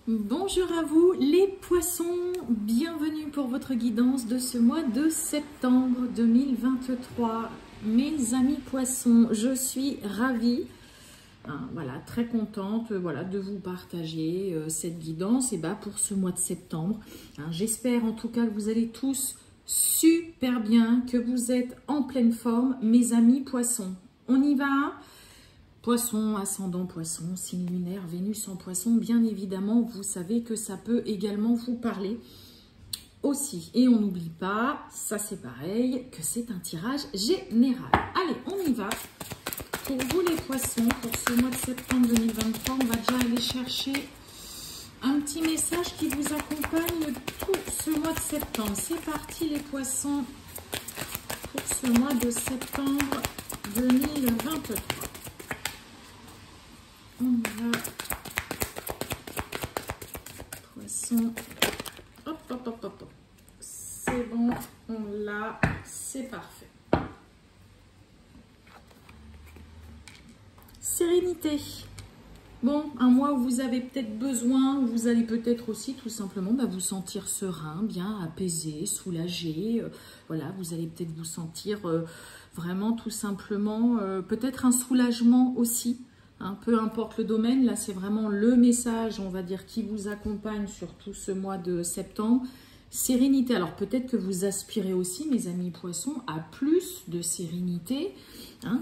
Bonjour à vous les poissons, bienvenue pour votre guidance de ce mois de septembre 2023. Mes amis poissons, je suis ravie, voilà, très contente de vous partager cette guidance pour ce mois de septembre. J'espère en tout cas que vous allez tous super bien, que vous êtes en pleine forme, mes amis poissons. On y va? Poisson, ascendant poisson, signe lunaire, Vénus en poisson, bien évidemment, vous savez que ça peut également vous parler aussi. Et on n'oublie pas, ça c'est pareil, que c'est un tirage général. Allez, on y va. Pour vous les poissons, pour ce mois de septembre 2023, on va déjà aller chercher un petit message qui vous accompagne tout ce mois de septembre. C'est parti les poissons pour ce mois de septembre 2023. On y va. Poisson. Hop, hop, hop, hop, hop. C'est bon, on l'a, c'est parfait. Sérénité. Bon, un mois où vous avez peut-être besoin, où vous allez peut-être aussi tout simplement vous sentir serein, bien apaisé, soulagé. Voilà, vous allez peut-être vous sentir vraiment tout simplement, peut-être un soulagement aussi. Peu importe le domaine, là c'est vraiment le message, on va dire, qui vous accompagne sur tout ce mois de septembre. Sérénité. Alors peut-être que vous aspirez aussi, mes amis poissons, à plus de sérénité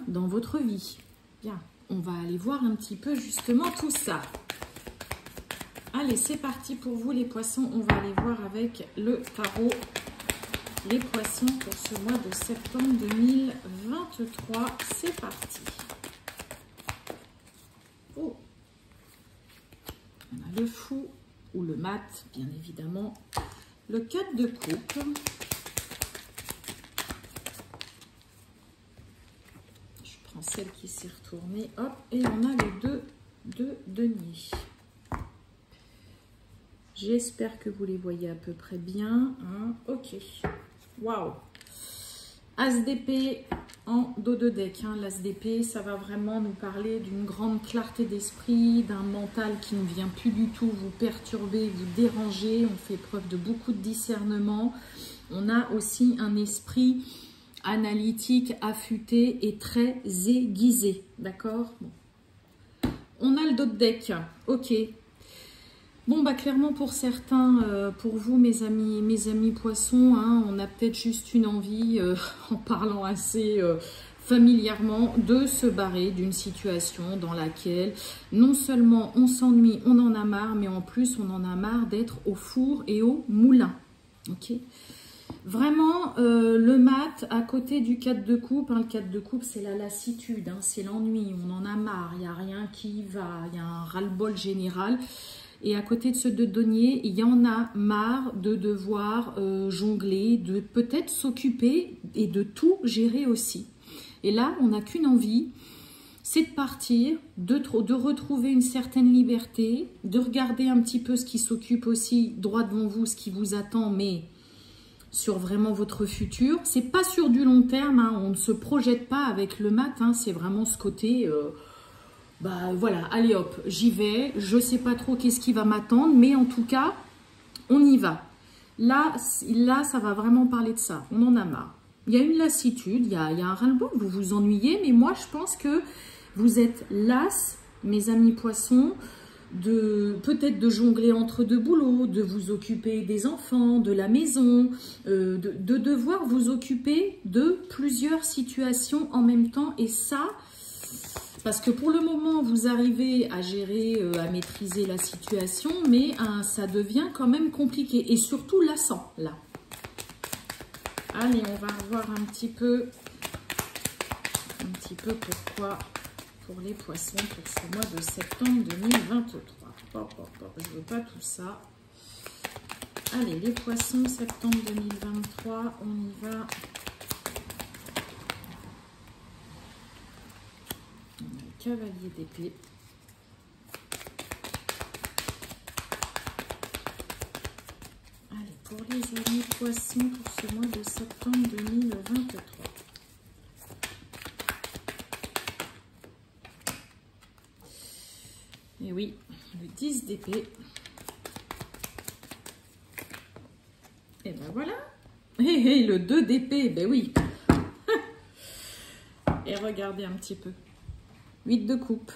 dans votre vie. Bien, on va aller voir un petit peu justement tout ça. Allez, c'est parti pour vous les poissons. On va aller voir avec le tarot les poissons pour ce mois de septembre 2023. C'est parti. Oh. On a le fou ou le mat, bien évidemment. Le 4 de coupe. Je prends celle qui s'est retournée. Hop, et on a le 2 de denier. J'espère que vous les voyez à peu près bien. Ok. Waouh. As d'épée en dos de deck. L'as d'épée, ça va vraiment nous parler d'une grande clarté d'esprit, d'un mental qui ne vient plus du tout vous perturber, vous déranger. On fait preuve de beaucoup de discernement. On a aussi un esprit analytique, affûté et très aiguisé. D'accord? Bon. On a le dos de deck. Ok. Bon, clairement pour certains, pour vous mes amis poissons, on a peut-être juste une envie, en parlant assez familièrement, de se barrer d'une situation dans laquelle non seulement on s'ennuie, on en a marre, mais en plus on en a marre d'être au four et au moulin. Ok. Vraiment, le mat à côté du 4 de coupe, le 4 de coupe c'est la lassitude, c'est l'ennui, on en a marre, il n'y a rien qui va, il y a un ras-le-bol général. Et à côté de ce 2 de denier, il y en a marre de devoir jongler, de peut-être s'occuper et de tout gérer aussi. Et là, on n'a qu'une envie, c'est de partir, de retrouver une certaine liberté, de regarder un petit peu ce qui s'occupe aussi droit devant vous, ce qui vous attend, mais sur vraiment votre futur. C'est pas sur du long terme, on ne se projette pas avec le mat, c'est vraiment ce côté... voilà, allez hop, j'y vais, je sais pas trop qu'est-ce qui va m'attendre, mais en tout cas, on y va. Là, ça va vraiment parler de ça, on en a marre. Il y a une lassitude, il y a un ras-le-bol, vous vous ennuyez, mais moi, je pense que vous êtes las, mes amis poissons, peut-être de jongler entre deux boulots, de vous occuper des enfants, de la maison, de devoir vous occuper de plusieurs situations en même temps, et ça... Parce que pour le moment, vous arrivez à gérer, à maîtriser la situation, mais ça devient quand même compliqué et surtout lassant, là. Allez, on va revoir un petit peu pourquoi pour les poissons pour ce mois de septembre 2023. Hop, hop, hop, je ne veux pas tout ça. Allez, les poissons, septembre 2023, on y va. Cavalier d'épée. Allez, pour les amis poissons, pour ce mois de septembre 2023. Et oui, le 10 d'épée. Et ben voilà. Et le 2 d'épée, ben oui. Et regardez un petit peu. 8 de coupe.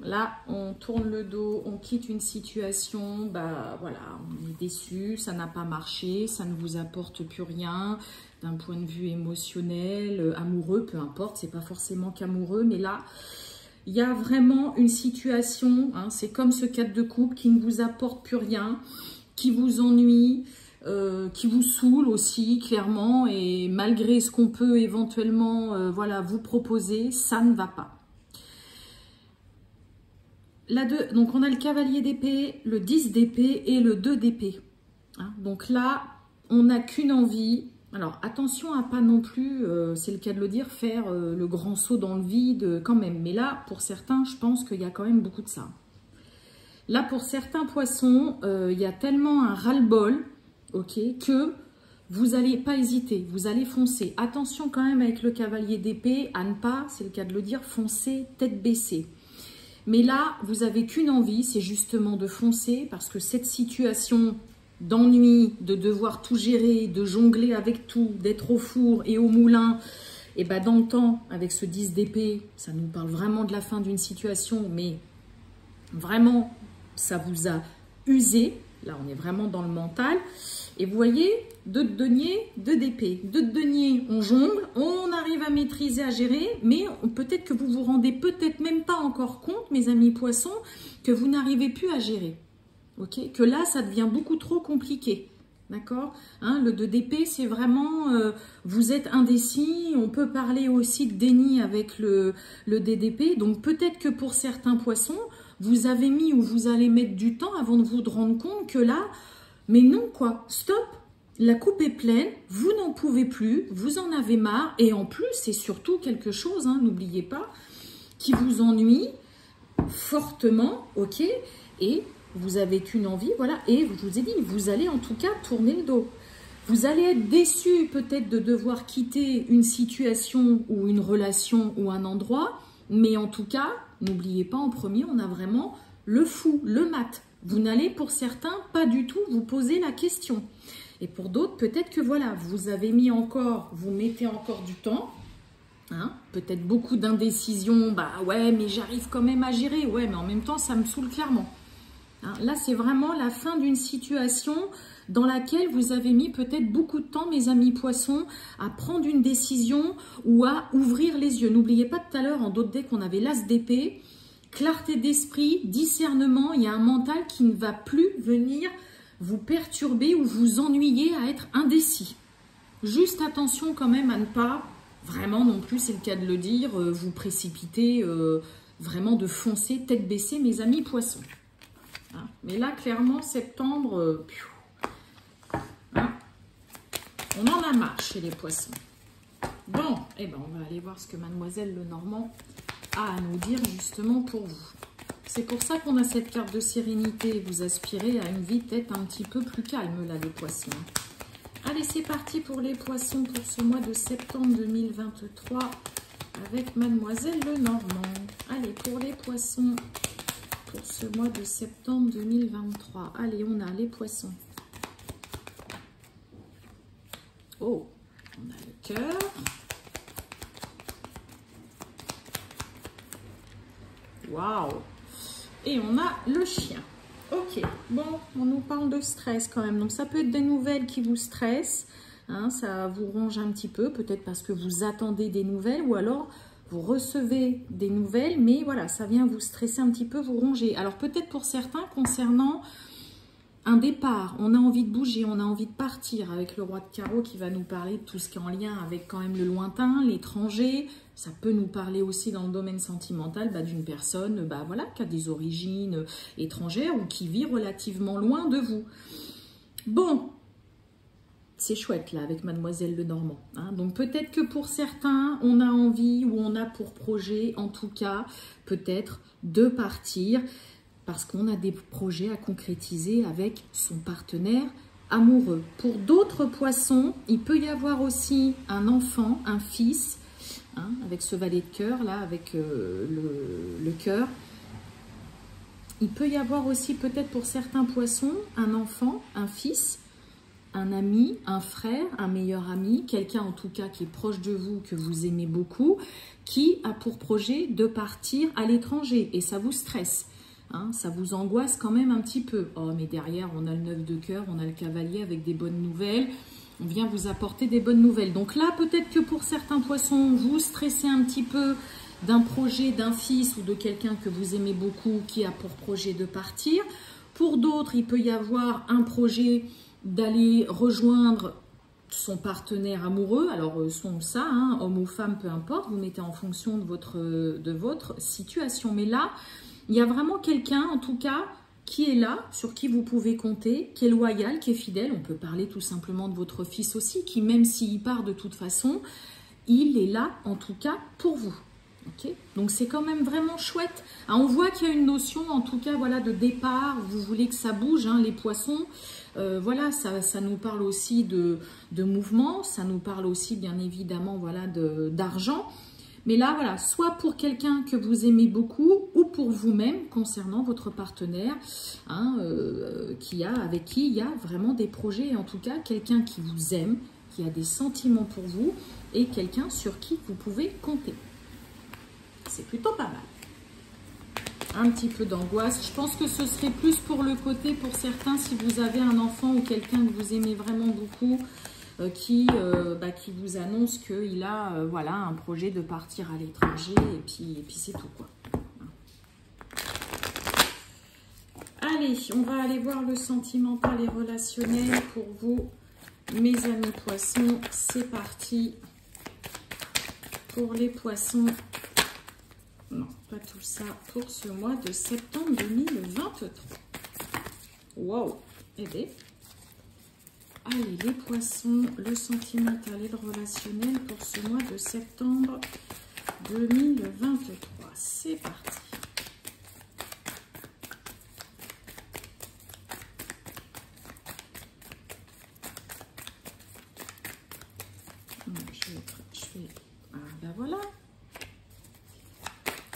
Là, on tourne le dos, on quitte une situation, bah voilà, on est déçu, ça n'a pas marché, ça ne vous apporte plus rien d'un point de vue émotionnel, amoureux, peu importe, c'est pas forcément qu'amoureux, mais là, il y a vraiment une situation, hein, c'est comme ce 4 de coupe qui ne vous apporte plus rien, qui vous ennuie, qui vous saoule aussi, clairement, et malgré ce qu'on peut éventuellement voilà, vous proposer, ça ne va pas. Donc on a le cavalier d'épée, le 10 d'épée et le 2 d'épée. Hein, donc là, on n'a qu'une envie. Alors attention à pas non plus, c'est le cas de le dire, faire le grand saut dans le vide quand même. Mais là, pour certains, je pense qu'il y a quand même beaucoup de ça. Là, pour certains poissons, il y a tellement un ras-le-bol, ok, que vous n'allez pas hésiter, vous allez foncer. Attention quand même avec le cavalier d'épée à ne pas, c'est le cas de le dire, foncer tête baissée. Mais là, vous n'avez qu'une envie, c'est justement de foncer parce que cette situation d'ennui, de devoir tout gérer, de jongler avec tout, d'être au four et au moulin, et ben dans le temps, avec ce 10 d'épée, ça nous parle vraiment de la fin d'une situation, mais vraiment, ça vous a usé. Là, on est vraiment dans le mental. Et vous voyez, 2 de denier, 2 d'épée. 2 de denier, on jongle, on arrive à maîtriser, à gérer, mais peut-être que vous vous rendez peut-être même pas encore compte, mes amis poissons, que vous n'arrivez plus à gérer. Ok, que là, ça devient beaucoup trop compliqué. D'accord, hein, le 2 d'épée, c'est vraiment, vous êtes indécis. On peut parler aussi de déni avec le dé d'épée. Donc peut-être que pour certains poissons, vous avez mis ou vous allez mettre du temps avant de vous rendre compte que là, mais non quoi, stop, la coupe est pleine, vous n'en pouvez plus, vous en avez marre. Et en plus, c'est surtout quelque chose, hein, n'oubliez pas, qui vous ennuie fortement, ok, et vous avez qu'une envie, voilà, et je vous ai dit, vous allez en tout cas tourner le dos. Vous allez être déçu peut-être de devoir quitter une situation ou une relation ou un endroit, mais en tout cas, n'oubliez pas en premier, on a vraiment le fou, le mat. Vous n'allez pour certains pas du tout vous poser la question. Et pour d'autres, peut-être que voilà, vous avez mis encore, vous mettez encore du temps, hein, peut-être beaucoup d'indécision, bah ouais, mais j'arrive quand même à gérer, ouais, mais en même temps, ça me saoule clairement. Là, c'est vraiment la fin d'une situation dans laquelle vous avez mis peut-être beaucoup de temps, mes amis poissons, à prendre une décision ou à ouvrir les yeux. N'oubliez pas tout à l'heure, en d'autres decks, on avait l'as d'épée, clarté d'esprit, discernement. Il y a un mental qui ne va plus venir vous perturber ou vous ennuyer à être indécis. Juste attention quand même à ne pas, vraiment non plus, c'est le cas de le dire, vous précipiter, vraiment de foncer tête baissée, mes amis poissons. Hein, mais là, clairement, septembre, hein, on en a marre chez les poissons. Bon, eh ben, on va aller voir ce que Mademoiselle Lenormand a à nous dire justement pour vous. C'est pour ça qu'on a cette carte de sérénité. Vous aspirez à une vie peut-être un petit peu plus calme, là, les poissons. Allez, c'est parti pour les poissons pour ce mois de septembre 2023 avec Mademoiselle Lenormand. Allez, pour les poissons pour ce mois de septembre 2023. Allez, on a les poissons. Oh, on a le cœur. Waouh! Et on a le chien. Ok, bon, on nous parle de stress quand même. Donc, ça peut être des nouvelles qui vous stressent. Hein, ça vous ronge un petit peu, peut-être parce que vous attendez des nouvelles ou alors vous recevez des nouvelles, mais voilà, ça vient vous stresser un petit peu, vous ronger. Alors, peut-être pour certains, concernant un départ, on a envie de bouger, on a envie de partir avec le roi de carreau qui va nous parler de tout ce qui est en lien avec quand même le lointain, l'étranger. Ça peut nous parler aussi dans le domaine sentimental d'une personne voilà, qui a des origines étrangères ou qui vit relativement loin de vous. Bon, c'est chouette là avec Mademoiselle Lenormand. Hein. Donc peut-être que pour certains, on a envie ou on a pour projet, en tout cas, peut-être de partir parce qu'on a des projets à concrétiser avec son partenaire amoureux. Pour d'autres poissons, il peut y avoir aussi un enfant, un fils, hein, avec ce valet de cœur là, avec le cœur. Il peut y avoir aussi peut-être pour certains poissons un enfant, un fils, un ami, un frère, un meilleur ami, quelqu'un en tout cas qui est proche de vous, que vous aimez beaucoup, qui a pour projet de partir à l'étranger et ça vous stresse. Hein, ça vous angoisse quand même un petit peu. Oh, mais derrière, on a le 9 de cœur, on a le cavalier avec des bonnes nouvelles. On vient vous apporter des bonnes nouvelles. Donc là, peut-être que pour certains poissons, vous stressez un petit peu d'un projet d'un fils ou de quelqu'un que vous aimez beaucoup qui a pour projet de partir. Pour d'autres, il peut y avoir un projet d'aller rejoindre son partenaire amoureux. Alors, ça, hein, homme ou femme, peu importe. Vous mettez en fonction de votre situation. Mais là, il y a vraiment quelqu'un, en tout cas, qui est là, sur qui vous pouvez compter, qui est loyal, qui est fidèle. On peut parler tout simplement de votre fils aussi, qui même s'il part de toute façon, il est là, en tout cas, pour vous. Okay, donc c'est quand même vraiment chouette. Hein, on voit qu'il y a une notion, en tout cas, voilà, de départ. Vous voulez que ça bouge, hein, les poissons. Voilà, ça nous parle aussi de mouvement. Ça nous parle aussi, bien évidemment, voilà, d'argent. Mais là, voilà, soit pour quelqu'un que vous aimez beaucoup ou pour vous-même concernant votre partenaire, hein, avec qui il y a vraiment des projets. Et en tout cas, quelqu'un qui vous aime, qui a des sentiments pour vous et quelqu'un sur qui vous pouvez compter. C'est plutôt pas mal. Un petit peu d'angoisse. Je pense que ce serait plus pour le côté, pour certains, si vous avez un enfant ou quelqu'un que vous aimez vraiment beaucoup, qui vous annonce qu'il a voilà, un projet de partir à l'étranger et puis c'est tout, quoi. Allez, on va aller voir le sentimental et relationnel pour vous, mes amis poissons. C'est parti pour les poissons. Non, pas tout ça pour ce mois de septembre 2023. Wow! Eh bien, allez, les poissons, le sentimental et le relationnel pour ce mois de septembre 2023. C'est parti. Ah ben voilà.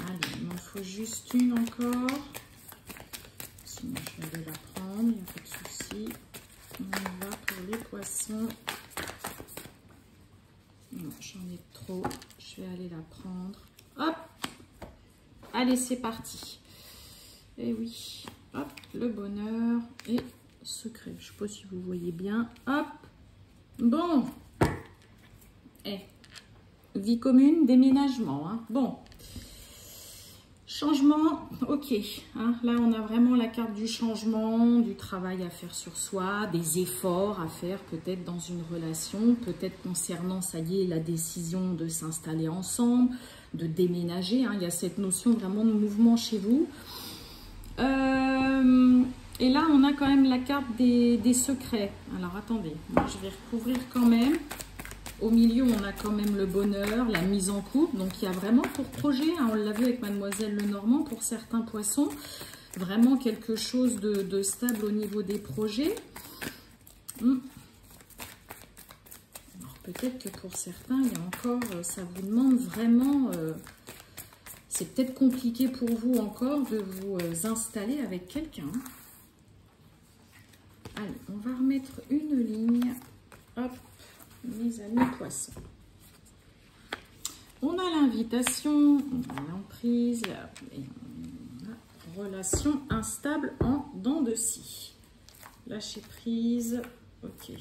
Allez, il m'en faut juste une encore. Sinon, je vais aller la prendre, il n'y a pas de souci. On y va pour les poissons. Non, j'en ai trop. Je vais aller la prendre. Hop! Allez, c'est parti. Et oui. Hop, le bonheur et secret. Je ne sais pas si vous voyez bien. Hop! Bon. Vie commune, déménagement. Hein. Bon. Changement, ok. Hein, là, on a vraiment la carte du changement, du travail à faire sur soi, des efforts à faire peut-être dans une relation, peut-être concernant, ça y est, la décision de s'installer ensemble, de déménager. Hein, il y a cette notion vraiment de mouvement chez vous. Et là, on a quand même la carte des secrets. Alors, attendez, moi, je vais recouvrir quand même. Au milieu, on a quand même le bonheur, la mise en couple. Donc, il y a vraiment pour projet, hein, on l'a vu avec Mademoiselle Lenormand, pour certains poissons, vraiment quelque chose de stable au niveau des projets. Alors, peut-être que pour certains, il y a encore, ça vous demande vraiment, c'est peut-être compliqué pour vous encore de vous installer avec quelqu'un. Allez, on va remettre une ligne. Hop. Mes amis poissons. On a l'invitation, on a l'emprise et on a relation instable en dents de scie. Lâcher prise, ok.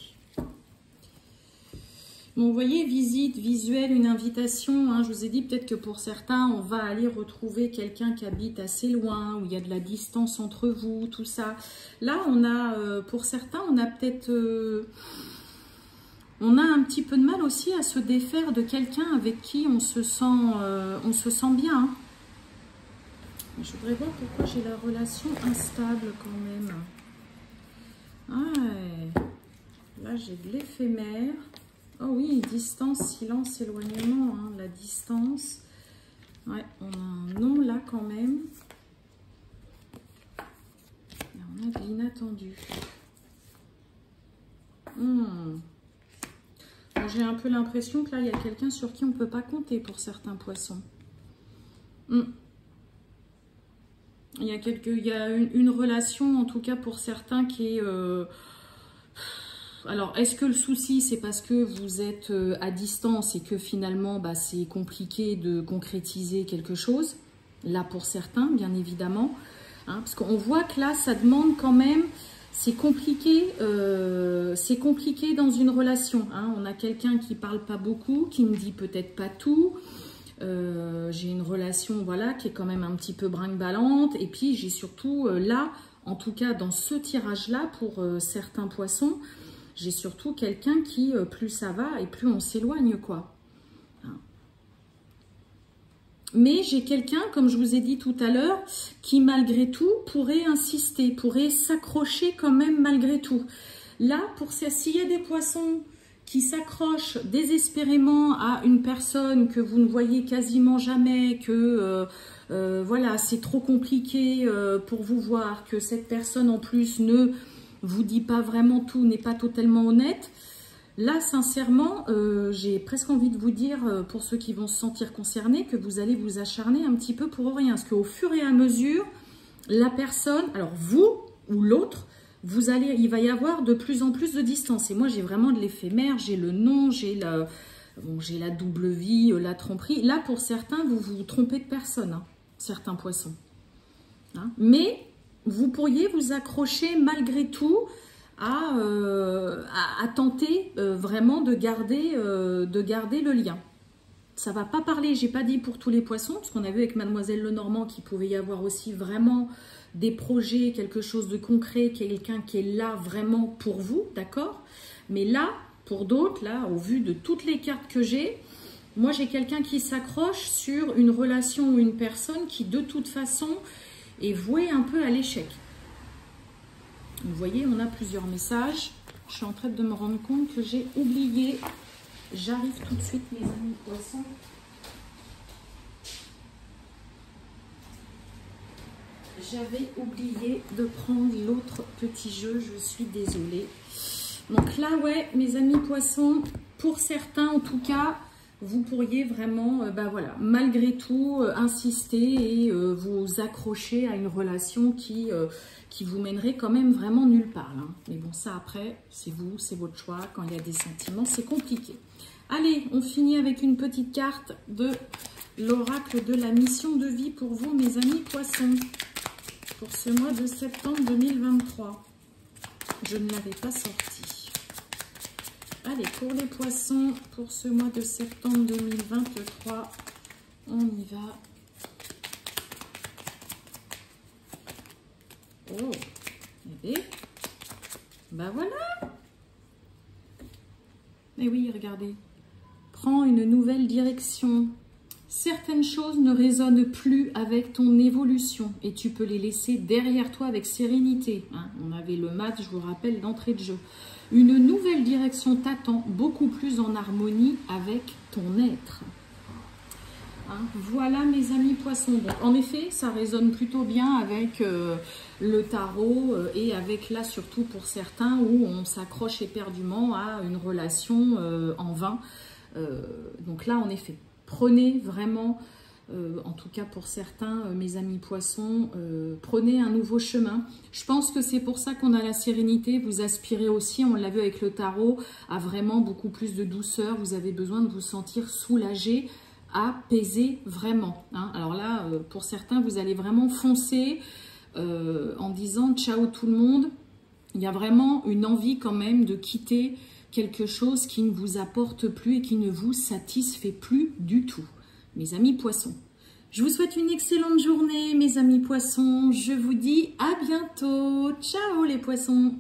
Bon, vous voyez, visite, visuel, une invitation. Hein, je vous ai dit peut-être que pour certains, on va aller retrouver quelqu'un qui habite assez loin, où il y a de la distance entre vous, tout ça. Là, on a, pour certains, on a peut-être... on a un petit peu de mal aussi à se défaire de quelqu'un avec qui on se sent bien. Je voudrais voir pourquoi j'ai la relation instable quand même. Ouais. Là, j'ai de l'éphémère. Oh oui, distance, silence, éloignement. Hein, la distance. Ouais, on a un nom là quand même. Et on a de l'inattendu. J'ai un peu l'impression que là, il y a quelqu'un sur qui on ne peut pas compter pour certains poissons. Il y a une relation, en tout cas pour certains, qui est... Alors, est-ce que le souci, c'est parce que vous êtes à distance et que finalement, bah, c'est compliqué de concrétiser quelque chose? Là, pour certains, bien évidemment. Hein, parce qu'on voit que là, ça demande quand même... C'est compliqué dans une relation. Hein. On a quelqu'un qui parle pas beaucoup, qui ne dit peut-être pas tout. J'ai une relation, voilà, qui est quand même un petit peu brinque-ballante. Et puis, j'ai surtout là, en tout cas dans ce tirage-là, pour certains poissons, j'ai surtout quelqu'un qui, plus ça va et plus on s'éloigne, quoi. Mais j'ai quelqu'un, comme je vous ai dit tout à l'heure, qui malgré tout pourrait insister, pourrait s'accrocher quand même malgré tout. Là, pour s'il y a des poissons qui s'accrochent désespérément à une personne que vous ne voyez quasiment jamais, que voilà, c'est trop compliqué pour vous voir, que cette personne en plus ne vous dit pas vraiment tout, n'est pas totalement honnête. Là, sincèrement, j'ai presque envie de vous dire, pour ceux qui vont se sentir concernés, que vous allez vous acharner un petit peu pour rien. Parce qu'au fur et à mesure, la personne, alors vous ou l'autre, il va y avoir de plus en plus de distance. Et moi, j'ai vraiment de l'éphémère, j'ai le nom, j'ai la double vie, la tromperie. Là, pour certains, vous vous trompez de personne, hein, certains poissons. Hein, mais vous pourriez vous accrocher malgré tout à tenter vraiment de garder le lien. Ça va pas parler, j'ai pas dit pour tous les poissons, parce qu'on a vu avec Mademoiselle Lenormand qu'il pouvait y avoir aussi vraiment des projets, quelque chose de concret, quelqu'un qui est là vraiment pour vous, d'accord? Mais là, pour d'autres, là, au vu de toutes les cartes que j'ai, moi j'ai quelqu'un qui s'accroche sur une relation ou une personne qui de toute façon est vouée un peu à l'échec. Vous voyez, on a plusieurs messages. Je suis en train de me rendre compte que j'ai oublié. J'arrive tout de suite, mes amis poissons. J'avais oublié de prendre l'autre petit jeu. Je suis désolée. Donc là, ouais, mes amis poissons, pour certains en tout cas, vous pourriez vraiment, voilà, malgré tout, insister et vous accrocher à une relation qui vous mènerait quand même vraiment nulle part. Hein. Mais bon, ça après, c'est vous, c'est votre choix. Quand il y a des sentiments, c'est compliqué. Allez, on finit avec une petite carte de l'oracle de la mission de vie pour vous, mes amis poissons, pour ce mois de septembre 2023. Je ne l'avais pas sorti. Allez, pour les poissons, pour ce mois de septembre 2023, on y va. Oh, et ben voilà. Mais oui, regardez. Prends une nouvelle direction. Certaines choses ne résonnent plus avec ton évolution et tu peux les laisser derrière toi avec sérénité. Hein, on avait le mat, je vous rappelle, d'entrée de jeu. Une nouvelle direction t'attend, beaucoup plus en harmonie avec ton être. Hein, voilà mes amis poissons. Donc, en effet, ça résonne plutôt bien avec le tarot et avec là surtout pour certains où on s'accroche éperdument à une relation en vain. Donc là, en effet, prenez vraiment, en tout cas pour certains, mes amis poissons, prenez un nouveau chemin. Je pense que c'est pour ça qu'on a la sérénité. Vous aspirez aussi, on l'a vu avec le tarot, à vraiment beaucoup plus de douceur. Vous avez besoin de vous sentir soulagé, apaisé vraiment. Hein. Alors là, pour certains, vous allez vraiment foncer en disant ciao tout le monde. Il y a vraiment une envie quand même de quitter quelque chose qui ne vous apporte plus et qui ne vous satisfait plus du tout. Mes amis poissons, je vous souhaite une excellente journée, mes amis poissons. Je vous dis à bientôt. Ciao les poissons.